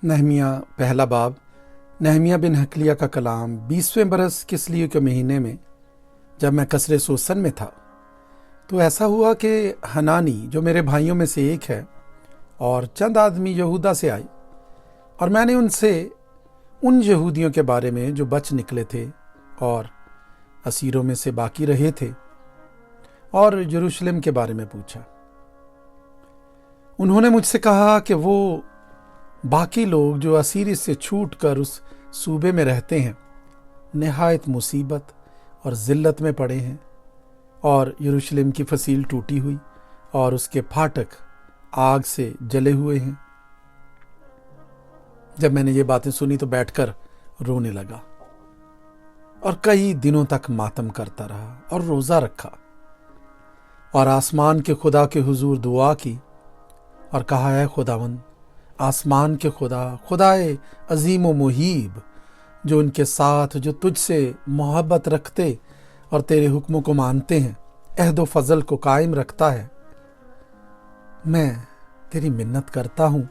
نہمیہ پہلا باب۔ نہمیہ بن حکلیہ کا کلام 20ویں برس کسلیو کے مہینے میں جب میں قصر سوسن میں تھا تو ایسا ہوا کہ حنانی جو میرے بھائیوں میں سے ایک ہے اور چند آدمی یہودا سے آئے، اور میں نے ان سے ان یہودیوں کے بارے میں جو بچ نکلے تھے اور اسیروں میں سے باقی رہے تھے اور یروشلم کے بارے میں پوچھا۔ انہوں نے مجھ سے کہا کہ وہ باقی لوگ جو اسیری سے چھوٹ کر اس صوبے میں رہتے ہیں نہایت مصیبت اور ذلت میں پڑے ہیں، اور یروشلم کی فصیل ٹوٹی ہوئی اور اس کے پھاٹک آگ سے جلے ہوئے ہیں۔ جب میں نے یہ باتیں سنی تو بیٹھ کر رونے لگا اور کئی دنوں تک ماتم کرتا رہا اور روزہ رکھا اور آسمان کے خدا کے حضور دعا کی اور کہا، اے خداوند، آسمان کے خدا، خدائے عظیم و مہیب، جو ان کے ساتھ جو تجھ سے محبت رکھتے اور تیرے حکموں کو مانتے ہیں عہد و فضل کو قائم رکھتا ہے، میں تیری منت کرتا ہوں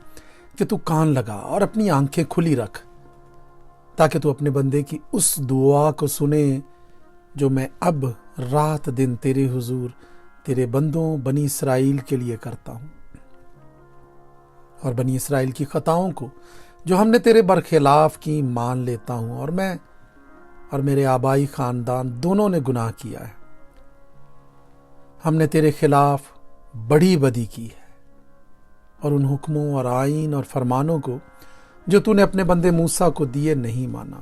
کہ تو کان لگا اور اپنی آنکھیں کھلی رکھ تاکہ تو اپنے بندے کی اس دعا کو سنے جو میں اب رات دن تیرے حضور تیرے بندوں بنی اسرائیل کے لیے کرتا ہوں، اور بنی اسرائیل کی خطاؤں کو جو ہم نے تیرے برخلاف کی مان لیتا ہوں، اور میں اور میرے آبائی خاندان دونوں نے گناہ کیا ہے۔ ہم نے تیرے خلاف بڑی بدی کی ہے اور ان حکموں اور آئین اور فرمانوں کو جو تو نے اپنے بندے موسیٰ کو دیے نہیں مانا۔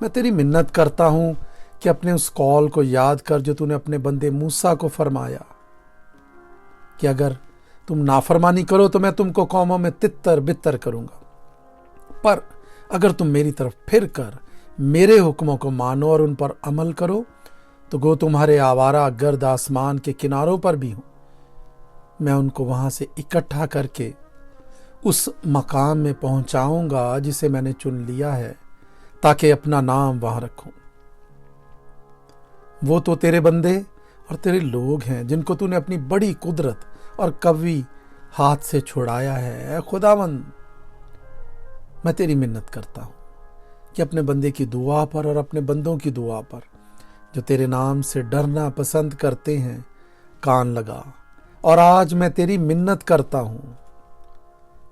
میں تیری منت کرتا ہوں کہ اپنے اس قول کو یاد کر جو تو نے اپنے بندے موسیٰ کو فرمایا کہ اگر تم نافرمانی کرو تو میں تم کو قوموں میں تتر بتر کروں گا، پر اگر تم میری طرف پھر کر میرے حکموں کو مانو اور ان پر عمل کرو تو گو تمہارے آوارہ گرد آسمان کے کناروں پر بھی ہوں، میں ان کو وہاں سے اکٹھا کر کے اس مقام میں پہنچاؤں گا جسے میں نے چن لیا ہے تاکہ اپنا نام وہاں رکھوں۔ وہ تو تیرے بندے اور تیرے لوگ ہیں جن کو تو نے اپنی بڑی قدرت اور قوی ہاتھ سے چھڑایا ہے۔ اے خداوند، میں تیری منت کرتا ہوں کہ اپنے بندے کی دعا پر اور اپنے بندوں کی دعا پر جو تیرے نام سے ڈرنا پسند کرتے ہیں کان لگا، اور آج میں تیری منت کرتا ہوں،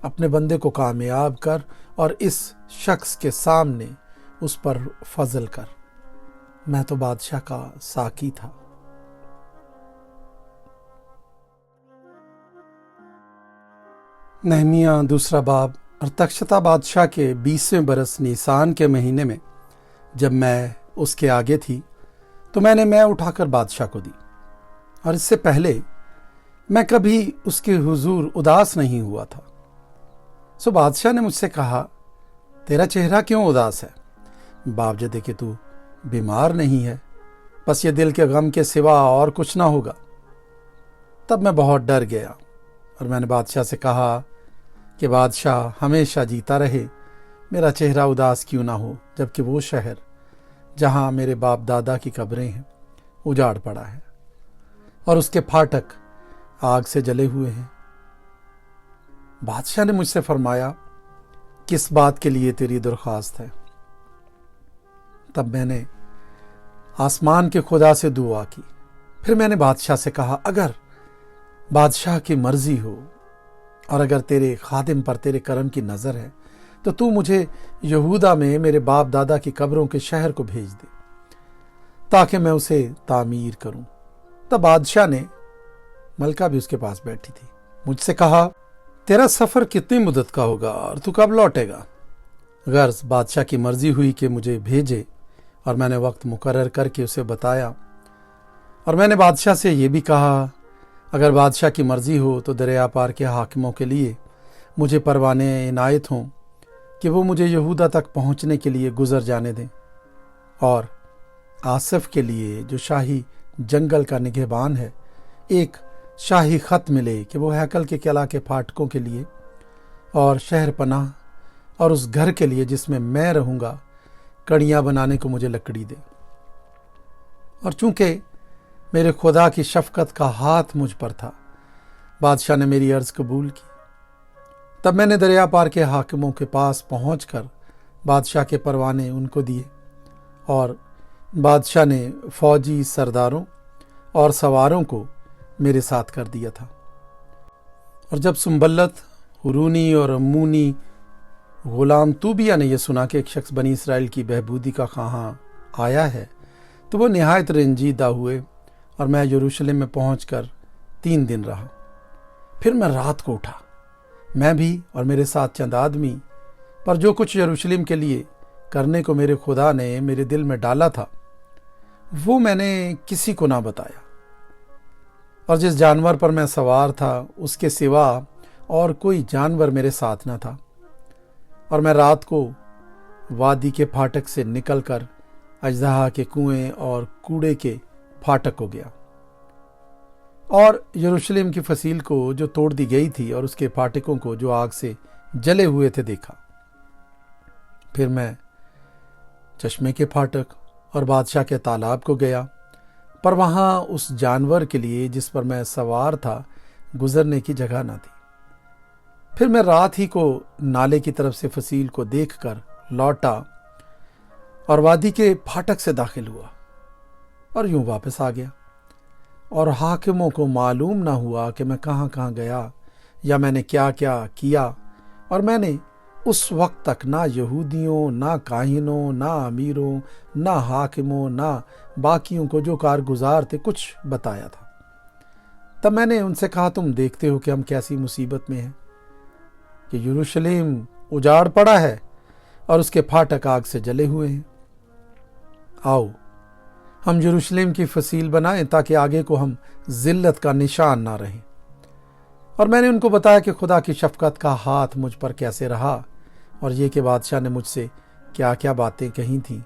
اپنے بندے کو کامیاب کر اور اس شخص کے سامنے اس پر فضل کر۔ میں تو بادشاہ کا ساقی تھا۔ نہمیہ دوسرا باب۔ ارتخشتہ بادشاہ کے 20ویں برس نیسان کے مہینے میں جب میں اس کے آگے تھی تو میں نے اٹھا کر بادشاہ کو دی، اور اس سے پہلے میں کبھی اس کے حضور اداس نہیں ہوا تھا۔ سو بادشاہ نے مجھ سے کہا، تیرا چہرہ کیوں اداس ہے؟ باوجہ کہ تو بیمار نہیں ہے، بس یہ دل کے غم کے سوا اور کچھ نہ ہوگا۔ تب میں بہت ڈر گیا اور میں نے بادشاہ سے کہا کہ بادشاہ ہمیشہ جیتا رہے، میرا چہرہ اداس کیوں نہ ہو، جبکہ وہ شہر جہاں میرے باپ دادا کی قبریں ہیں اجاڑ پڑا ہے اور اس کے پھاٹک آگ سے جلے ہوئے ہیں۔ بادشاہ نے مجھ سے فرمایا، کس بات کے لیے تیری درخواست ہے؟ تب میں نے آسمان کے خدا سے دعا کی۔ پھر میں نے بادشاہ سے کہا، اگر بادشاہ کی مرضی ہو اور اگر تیرے خادم پر تیرے کرم کی نظر ہے تو مجھے یہودا میں میرے باپ دادا کی قبروں کے شہر کو بھیج دے تاکہ میں اسے تعمیر کروں۔ تب بادشاہ نے، ملکہ بھی اس کے پاس بیٹھی تھی، مجھ سے کہا، تیرا سفر کتنی مدت کا ہوگا اور تو کب لوٹے گا؟ غرض بادشاہ کی مرضی ہوئی کہ مجھے بھیجے، اور میں نے وقت مقرر کر کے اسے بتایا، اور میں نے بادشاہ سے یہ بھی کہا، اگر بادشاہ کی مرضی ہو تو دریا پار کے حاکموں کے لیے مجھے پروانے عنایت ہوں کہ وہ مجھے یہودا تک پہنچنے کے لیے گزر جانے دیں، اور آصف کے لیے جو شاہی جنگل کا نگہبان ہے ایک شاہی خط ملے کہ وہ ہیکل کے قلعہ کے پھاٹکوں کے لیے اور شہر پناہ اور اس گھر کے لیے جس میں میں رہوں گا کڑیاں بنانے کو مجھے لکڑی دے۔ اور چونکہ میرے خدا کی شفقت کا ہاتھ مجھ پر تھا، بادشاہ نے میری عرض قبول کی۔ तब मैंने दरिया पार के हाकिमों के पास पहुंचकर बादशाह के परवाने उनको दिए और बादशाह ने फौजी सरदारों और सवारों को मेरे साथ कर दिया था। और जब सुम्बलत, हुरूनी और अम्मूनी गुलाम तूबिया ने यह सुना कि एक शख्स बनी इसराइल की बहबूदी का ख़्वाहाँ आया है, तो वो निहायत रंजीदा हुए और मैं यरूशलेम में पहुंचकर 3 दिन रहा। फिर मैं रात को उठा, मैं भी और मेरे साथ चंद आदमी, पर जो कुछ यरूशलेम के लिए करने को मेरे खुदा ने मेरे दिल में डाला था वो मैंने किसी को ना बताया। और जिस जानवर पर मैं सवार था उसके सिवा और कोई जानवर मेरे साथ न था। और मैं रात को वादी के फाटक से निकलकर अजदहा के कुएं और कूड़े के फाटक को गया और यरूशलेम की फसील को जो तोड़ दी गई थी और उसके फाटकों को जो आग से जले हुए थे देखा। फिर मैं चश्मे के फाटक और बादशाह के तालाब को गया, पर वहां उस जानवर के लिए जिस पर मैं सवार था गुजरने की जगह न थी। फिर मैं रात ही को नाले की तरफ से फसील को देखकर लौटा और वादी के फाटक से दाखिल हुआ और यूं वापस आ गया। और हाकिमों को मालूम ना हुआ कि मैं कहाँ कहाँ गया या मैंने क्या क्या किया। और मैंने उस वक्त तक ना यहूदियों, ना काहिनों, ना अमीरों, ना हाकिमों, ना बाकियों को जो कारगुजार थे कुछ बताया था। तब मैंने उनसे कहा, तुम देखते हो कि हम कैसी मुसीबत में हैं कि यरूशलेम उजाड़ पड़ा है और उसके फाटक आग से जले हुए हैं। आओ हम यरूशलेम की फसील बनाएं ताकि आगे को हम जिल्लत का निशान ना रहें। और मैंने उनको बताया कि खुदा की शफकत का हाथ मुझ पर कैसे रहा और ये कि बादशाह ने मुझसे क्या क्या बातें कही थीं।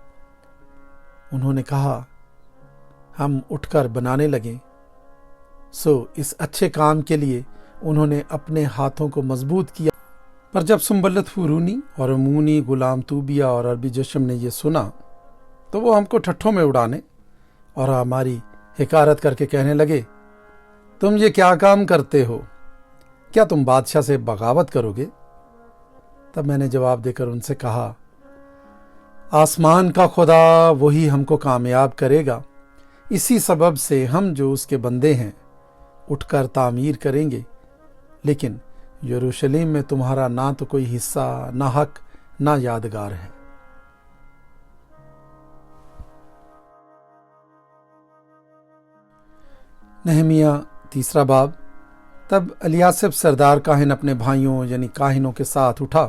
उन्होंने कहा, हम उठकर बनाने लगे। सो इस अच्छे काम के लिए उन्होंने अपने हाथों को मजबूत किया। पर जब सुम्बलत हुरूनी और अमूनी गुलाम तूबिया और अरबी जश्म ने यह सुना तो वो हमको ठट्ठों में उड़ाने और हमारी हिकारत करके कहने लगे, तुम ये क्या काम करते हो? क्या तुम बादशाह से बगावत करोगे? तब मैंने जवाब देकर उनसे कहा, आसमान का खुदा वही हमको कामयाब करेगा। इसी सबब से हम जो उसके बंदे हैं उठकर तामीर करेंगे, लेकिन यरूशलेम में तुम्हारा ना तो कोई हिस्सा, ना हक, ना यादगार है। नहमिया 3 बाब। तब एलियासिब सरदार काहिन अपने भाइयों यानी काहिनों के साथ उठा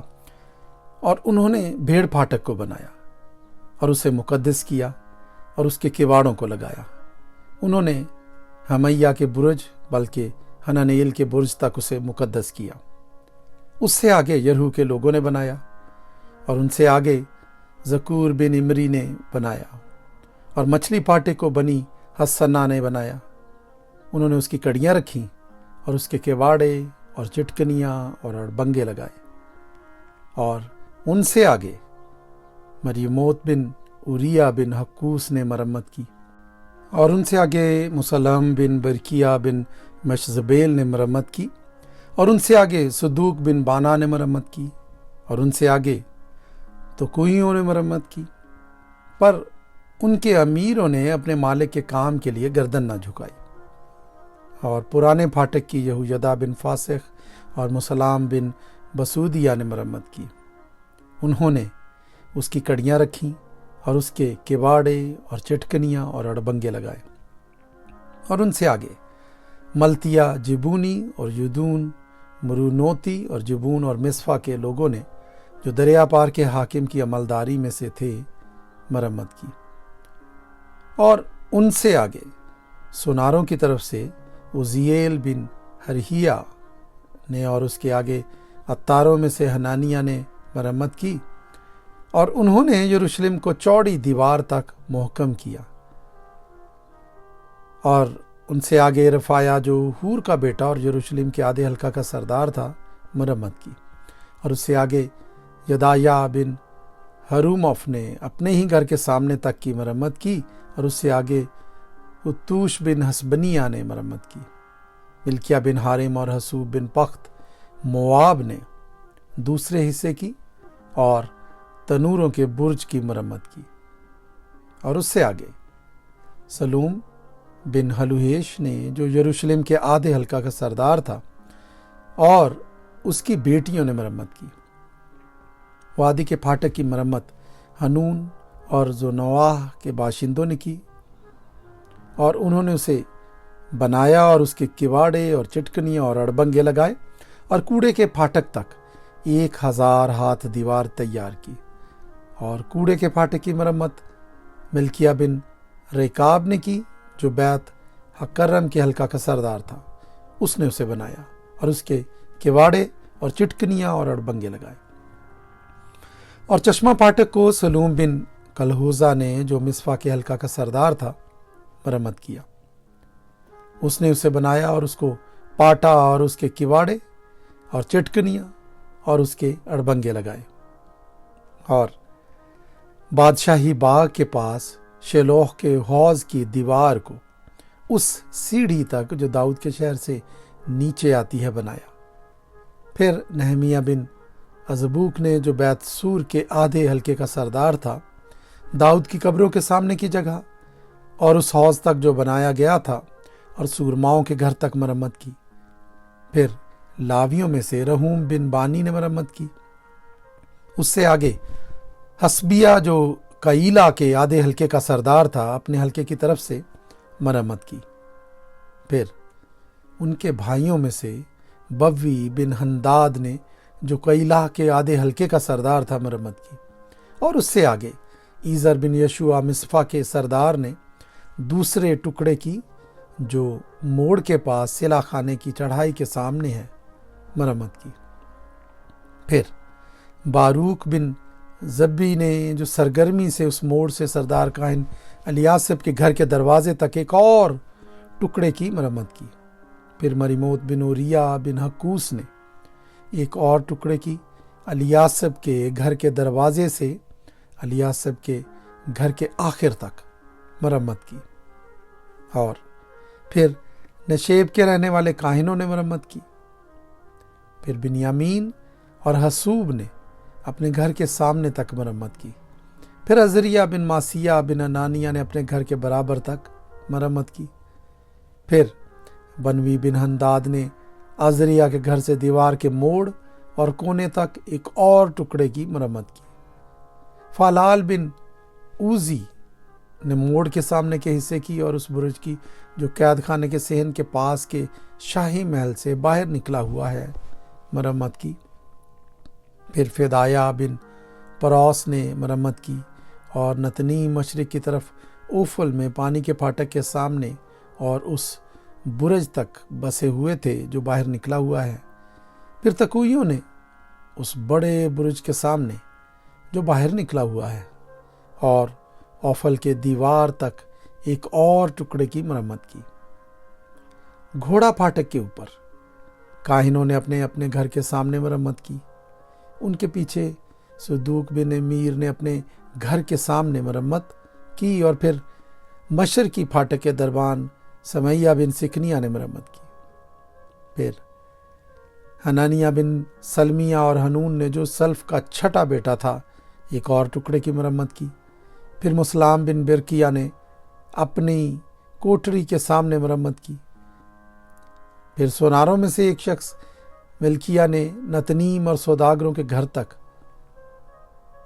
और उन्होंने भेड़ फाटक को बनाया और उसे मुकद्दस किया और उसके किवाड़ों को लगाया। उन्होंने हमैया के बुर्ज बल्कि हननेल के बुर्ज तक उसे मुकद्दस किया। उससे आगे यरहू के लोगों ने बनाया और उनसे आगे जकूर बिन इमरी ने बनाया और मछली फाटक को बनी हसन्ना ने बनाया। उन्होंने उसकी कड़ियाँ रखीं और उसके किवाड़े और चिटकनियाँ और अड़बंगे लगाए। और उनसे आगे मरियमोत बिन उरिया बिन हक्कूस ने मरम्मत की और उनसे आगे मुसलम बिन बरकिया बिन मशजबेल ने मरम्मत की और उनसे आगे सदूक बिन बाना ने मरम्मत की और उनसे आगे तो कुइयों ने मरम्मत की। पर उनके अमीरों ने अपने मालिक के काम के लिए गर्दन न झुकाई। और पुराने फाटक की यहूयदा बिन फासिख और मुसलाम बिन बसूदिया ने मरम्मत की। उन्होंने उसकी कड़ियाँ रखीं और उसके किवाड़े और चिटकनियाँ और अड़बंगे लगाए। और उनसे आगे मल्तिया, जिबूनी और युदून, मरूनोती और जिबून और मिस्फा के लोगों ने जो दरिया पार के हाकिम की अमलदारी में से थे मरम्मत की। और उनसे आगे सुनारों की तरफ से उजिएल बिन हरहिया ने और उसके आगे अत्तारों में से हनानिया ने मरम्मत की और उन्होंने यरूशलेम को चौड़ी दीवार तक मुहकम किया। और उनसे आगे रफाया जो हूर का बेटा और यरूशलेम के आधे हल्का का सरदार था मरम्मत की। और उससे आगे यदाया बिन हरूमफ ने अपने ही घर के सामने तक की मरम्मत की और उससे आगे उत्तूश बिन हसबनिया ने मरम्मत की। मिल्किया बिन हारिम और हसूब बिन पख्त मोआब ने दूसरे हिस्से की और तनूरों के बुर्ज की मरम्मत की। और उससे आगे सलूम बिन हलूहेश ने, जो यरूशलेम के आधे हल्का का सरदार था, और उसकी बेटियों ने मरम्मत की। वादी के फाटक की मरम्मत हनून और जोनवाह के बाशिंदों ने की, और उन्होंने उसे बनाया और उसके किवाड़े और चिटकनियाँ और अड़बंगे लगाए, और कूड़े के फाटक तक 1000 हाथ दीवार तैयार की। और कूड़े के फाटक की मरम्मत मिल्किया बिन रेकाब ने की, जो बैत हकर्रम के हल्का का सरदार था। उसने उसे बनाया और उसके किवाड़े और चिटकनियाँ और अड़बंगे लगाए। और चश्मा फाटक को सलूम बिन कलहोजा ने, जो मिस्फा के हल्का का सरदार था, मरम्मत किया। उसने उसे बनाया और उसको पाटा और उसके किवाड़े और चिटकनियाँ और उसके अड़बंगे लगाए। और बादशाही बाग के पास शेलोह के हौज की दीवार को उस सीढ़ी तक जो दाऊद के शहर से नीचे आती है बनाया। फिर नहमिया बिन अजबूक ने, जो बैत सूर के आधे हल्के का सरदार था, दाऊद की कब्रों के सामने की जगह और उस हौज तक जो बनाया गया था और सूरमाओं के घर तक मरम्मत की। फिर लावियों में से रहूम बिन बानी ने मरम्मत की। उससे आगे हसबिया, जो कईला के आधे हल्के का सरदार था, अपने हल्के की तरफ से मरम्मत की। फिर उनके भाइयों में से बव्वी बिन हंदाद ने, जो कईला के आधे हल्के का सरदार था, मरम्मत की। और उससे आगे ईजर बिन यशुआ मिस्फा के सरदार ने दूसरे टुकड़े की, जो मोड़ के पास सिला खाने की चढ़ाई के सामने है, मरम्मत की। फिर बारूक बिन जब्बी ने, जो सरगर्मी से उस मोड़ से सरदार काहिन अलियासिब के घर के दरवाजे तक एक और टुकड़े की मरम्मत की। फिर मरीमोत बिन ओरिया बिन हक्कूस ने एक और टुकड़े की अलियासिब के घर के दरवाजे से अलियासिब के घर के आखिर तक मरम्मत की। और फिर नशेब के रहने वाले काहिनों ने मरम्मत की। फिर बिन्यामीन और हसूब ने अपने घर के सामने तक मरम्मत की। फिर अजरिया बिन मासिया बिन अनानिया ने अपने घर के बराबर तक मरम्मत की। फिर बनवी बिन हंदाद ने अजरिया के घर से दीवार के मोड़ और कोने तक एक और टुकड़े की मरम्मत की। फालाल बिन ऊजी ने मोड़ के सामने के हिस्से की और उस बुर्ज की, जो कैद खाने के सेहन के पास के शाही महल से बाहर निकला हुआ है, मरम्मत की। फिर फिदाया बिन परोस ने मरम्मत की और नतनी मशरिक की तरफ ओफल में पानी के फाटक के सामने और उस बुर्ज तक बसे हुए थे, जो बाहर निकला हुआ है। फिर तकुइयों ने उस बड़े बुर्ज के सामने, जो बाहर निकला हुआ है, और ओफल के दीवार तक एक और टुकड़े की मरम्मत की। घोड़ा फाटक के ऊपर काहिनों ने अपने अपने घर के सामने मरम्मत की। उनके पीछे सदूक बिन अमीर ने अपने घर के सामने मरम्मत की। और फिर मशरकी फाटक के दरबान समैया बिन सिकनिया ने मरम्मत की। फिर हनानिया बिन सलमिया और हनून ने, जो सल्फ का छठा बेटा था, एक और टुकड़े की मरम्मत की। फिर मुसलाम बिन बिरकिया ने अपनी कोठरी के सामने मरम्मत की। फिर सोनारों में से एक शख्स मिल्किया ने नतनीम और सौदागरों के घर तक,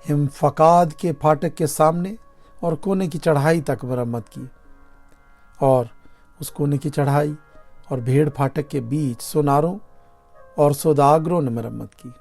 हिमफकाद के फाटक के सामने और कोने की चढ़ाई तक मरम्मत की। और उस कोने की चढ़ाई और भेड़ फाटक के बीच सोनारों और सौदागरों ने मरम्मत की।